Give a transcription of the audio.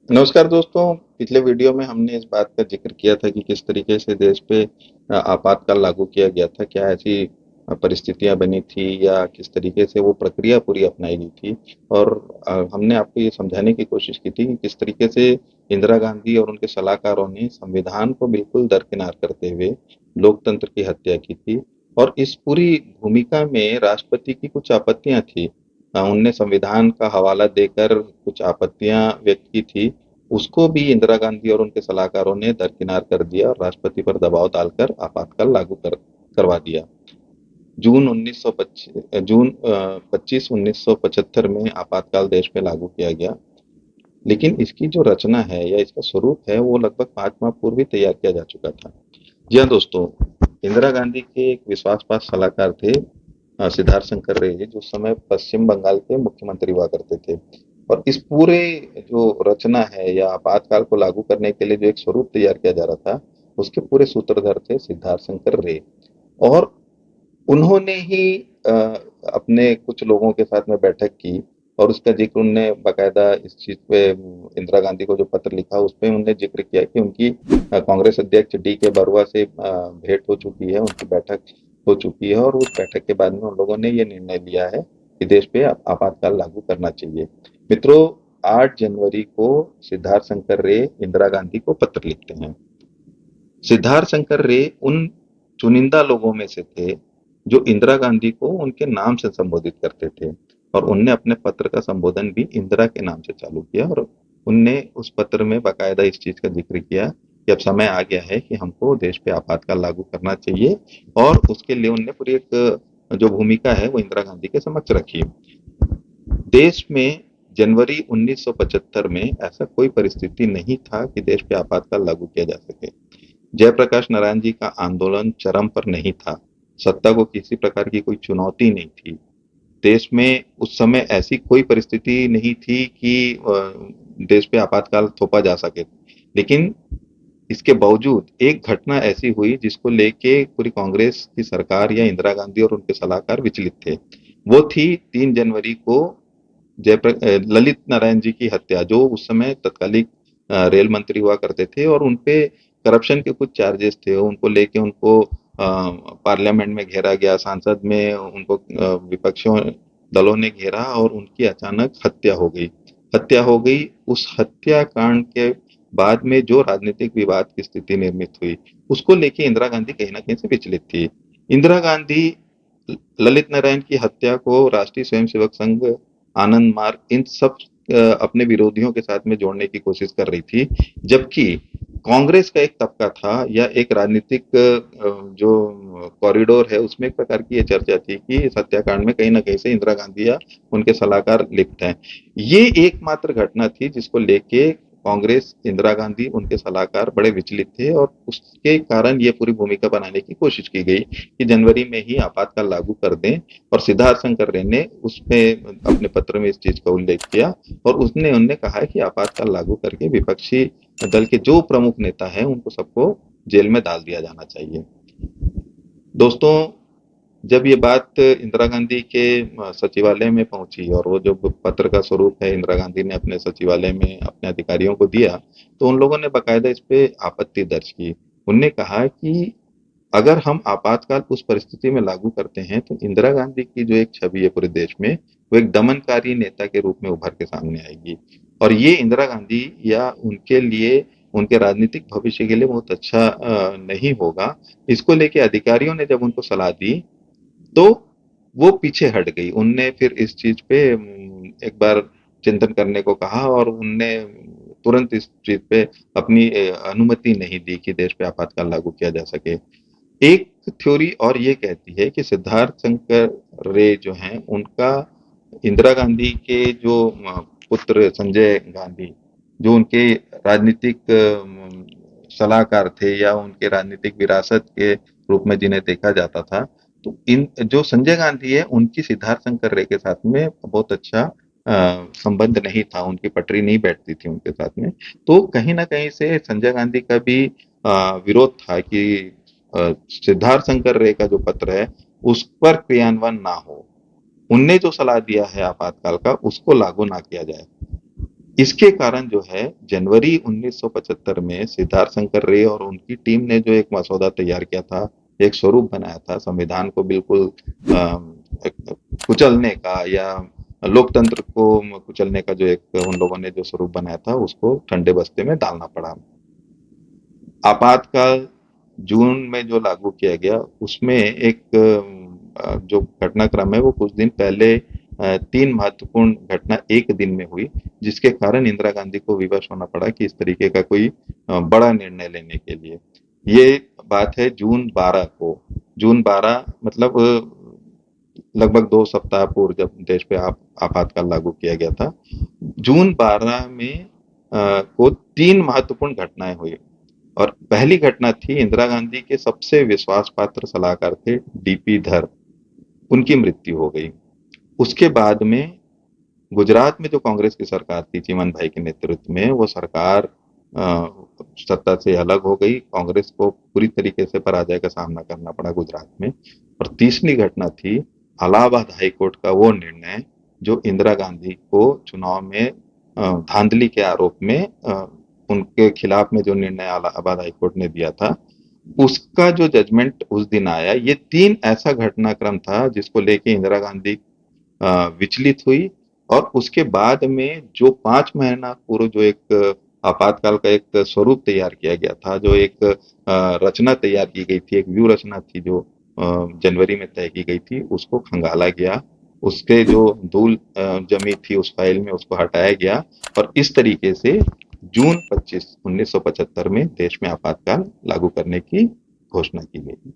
नमस्कार दोस्तों। पिछले वीडियो में हमने इस बात का जिक्र किया था कि किस तरीके से देश पे आपातकाल लागू किया गया था, क्या ऐसी परिस्थितियां बनी थी या किस तरीके से वो प्रक्रिया पूरी अपनाई गई थी। और हमने आपको ये समझाने की कोशिश की थी कि किस तरीके से इंदिरा गांधी और उनके सलाहकारों ने संविधान को बिल्कुल दरकिनार करते हुए लोकतंत्र की हत्या की थी। और इस पूरी भूमिका में राष्ट्रपति की कुछ आपत्तियां थी। उनने संविधान का हवाला देकर कुछ आपत्तियां व्यक्त की थी। उसको भी इंदिरा गांधी और उनके सलाहकारों ने दरकिनार कर दिया और राष्ट्रपति पर दबाव डालकर आपातकाल लागू करवा दिया। जून 25 1975 में आपातकाल देश में लागू किया गया। लेकिन इसकी जो रचना है या इसका स्वरूप है वो लगभग 5 माह पूर्व ही तैयार किया जा चुका था। जी हाँ दोस्तों, इंदिरा गांधी के एक विश्वासपात सलाहकार थे सिद्धार्थ शंकर रे, जो उस समय पश्चिम बंगाल के मुख्यमंत्री हुआ करते थे। और इस पूरे जो रचना है या आपातकाल को लागू करने के लिए जो एक स्वरूप तैयार किया जा रहा था, उसके पूरे सूत्रधार थे सिद्धार्थ शंकर रे। और उन्होंने ही अ, अपने कुछ लोगों के साथ में बैठक की और उसका जिक्र उनने बाकायदा इस चीज पे इंदिरा गांधी को जो पत्र लिखा उसपे उनने जिक्र किया कि उनकी कांग्रेस अध्यक्ष डी के बरुआ से भेंट हो चुकी है, उनकी बैठक हो चुकी है और उस बैठक के बाद में उन लोगों ने ये निर्णय लिया है कि देश पे आपातकाल लागू करना चाहिए। मित्रों, 8 जनवरी को सिद्धार्थ शंकर रे इंदिरा गांधी को पत्र लिखते हैं। सिद्धार्थ शंकर रे उन चुनिंदा लोगों में से थे जो इंदिरा गांधी को उनके नाम से संबोधित करते थे। और उनने अपने पत्र का संबोधन भी इंदिरा के नाम से चालू किया और उनने उस पत्र में बाकायदा इस चीज का जिक्र किया कि अब समय आ गया है कि हमको देश पे आपातकाल लागू करना चाहिए। और उसके लिए उनने पूरी एक जो भूमिका है वो इंदिरा गांधी के समक्ष रखी। देश में जनवरी 1975 में ऐसा कोई परिस्थिति नहीं था कि देश पे आपातकाल लागू किया जा सके। जयप्रकाश नारायण जी का आंदोलन चरम पर नहीं था। सत्ता को किसी प्रकार की कोई चुनौती नहीं थी। देश में उस समय ऐसी कोई परिस्थिति नहीं थी कि देश पे आपातकाल थोपा जा सके। लेकिन इसके बावजूद एक घटना ऐसी हुई जिसको लेके पूरी कांग्रेस की सरकार या इंदिरा गांधी और उनके सलाहकार विचलित थे। वो थी 3 जनवरी को ललित नारायण जी की हत्या, जो उस समय तत्कालिक रेल मंत्री हुआ करते थे और उनपे करप्शन के कुछ चार्जेस थे। उनको लेके उनको पार्लियामेंट में घेरा गया, सांसद में उनको विपक्षों दलों ने घेरा और उनकी अचानक हत्या हो गई। हत्या हो गई। उस हत्याकांड के बाद में जो राजनीतिक विवाद की स्थिति निर्मित हुई, उसको लेके इंदिरा गांधी कहीं ना कहीं से विचलित थी। इंदिरा गांधी ललित नारायण की हत्या को राष्ट्रीय स्वयंसेवक संघ, आनंद मार्ग, इन सब अपने विरोधियों के साथ में जोड़ने की कोशिश कर रही थी। जबकि कांग्रेस का एक तबका था या एक राजनीतिक जो कॉरिडोर है उसमें एक प्रकार की ये चर्चा थी कि इस हत्याकांड में कहीं ना कहीं से इंदिरा गांधी या उनके सलाहकार लिप्त हैं। ये एकमात्र घटना थी जिसको लेके कांग्रेस, इंदिरा गांधी, उनके सलाहकार बड़े विचलित थे और उसके कारण ये पूरी भूमिका बनाने की कोशिश की गई कि जनवरी में ही आपातकाल लागू कर दें। और सिद्धार्थ शंकर रे ने उसमें अपने पत्र में इस चीज का उल्लेख किया और उसने उनने कहा है कि आपातकाल लागू करके विपक्षी दल के जो प्रमुख नेता हैं उनको सबको जेल में डाल दिया जाना चाहिए। दोस्तों, जब ये बात इंदिरा गांधी के सचिवालय में पहुंची और वो जो पत्र का स्वरूप है इंदिरा गांधी ने अपने सचिवालय में अपने अधिकारियों को दिया, तो उन लोगों ने बाकायदा इस पे आपत्ति दर्ज की। उनने कहा कि अगर हम आपातकाल उस परिस्थिति में लागू करते हैं तो इंदिरा गांधी की जो एक छवि है पूरे देश में, वो एक दमनकारी नेता के रूप में उभर के सामने आएगी। और ये इंदिरा गांधी या उनके लिए, उनके राजनीतिक भविष्य के लिए बहुत अच्छा नहीं होगा। इसको लेके अधिकारियों ने जब उनको सलाह दी तो वो पीछे हट गई। उनने फिर इस चीज पे एक बार चिंतन करने को कहा और उनने तुरंत इस चीज पे अपनी अनुमति नहीं दी कि देश पे आपातकाल लागू किया जा सके। एक थ्योरी और ये कहती है कि सिद्धार्थ शंकर रे जो हैं उनका इंदिरा गांधी के जो पुत्र संजय गांधी, जो उनके राजनीतिक सलाहकार थे या उनके राजनीतिक विरासत के रूप में जिन्हें देखा जाता था, तो इन जो संजय गांधी है उनकी सिद्धार्थ शंकर रे के साथ में बहुत अच्छा संबंध नहीं था, उनकी पटरी नहीं बैठती थी उनके साथ में। तो कहीं ना कहीं से संजय गांधी का भी विरोध था कि सिद्धार्थ शंकर रे का जो पत्र है उस पर क्रियान्वयन ना हो। उनने जो सलाह दिया है आपातकाल का उसको लागू ना किया जाए। इसके कारण जो है जनवरी 1975 में सिद्धार्थ शंकर रे और उनकी टीम ने जो एक मसौदा तैयार किया था, एक स्वरूप बनाया था संविधान को बिल्कुल कुचलने का या लोकतंत्र को कुचलने का, जो एक उन लोगों ने जो स्वरूप बनाया था उसको ठंडे बस्ते में डालना पड़ा। आपातकाल जून में जो लागू किया गया उसमें एक जो घटनाक्रम है वो कुछ दिन पहले तीन महत्वपूर्ण घटना एक दिन में हुई, जिसके कारण इंदिरा गांधी को विवश होना पड़ा कि इस तरीके का कोई बड़ा निर्णय लेने के लिए। ये बात है जून 12 को। जून 12 मतलब लगभग 2 सप्ताह पूर्व जब देश पे आपातकाल लागू किया गया था। जून 12 में को तीन महत्वपूर्ण घटनाएं हुई। और पहली घटना थी, इंदिरा गांधी के सबसे विश्वास पात्र सलाहकार थे डीपी धर, उनकी मृत्यु हो गई। उसके बाद में गुजरात में जो कांग्रेस की सरकार थी चिमन भाई के नेतृत्व में, वो सरकार सत्ता से अलग हो गई। कांग्रेस को पूरी तरीके से पराजय का सामना करना पड़ा गुजरात में। और तीसरी घटना थी इलाहाबाद हाई कोर्ट का वो निर्णय जो इंदिरा गांधी को चुनाव में धांधली के आरोप में उनके खिलाफ में जो निर्णय इलाहाबाद हाई कोर्ट ने दिया था, उसका जो जजमेंट उस दिन आया। ये तीन ऐसा घटनाक्रम था जिसको लेके इंदिरा गांधी विचलित हुई। और उसके बाद में जो 5 महीना पूर्व जो एक आपातकाल का एक स्वरूप तैयार किया गया था, जो एक रचना तैयार की गई थी, एक व्यू रचना थी जो जनवरी में तय की गई थी, उसको खंगाला गया। उसके जो धूल जमी थी उस फाइल में, उसको हटाया गया। और इस तरीके से जून 25 1975 में देश में आपातकाल लागू करने की घोषणा की गई।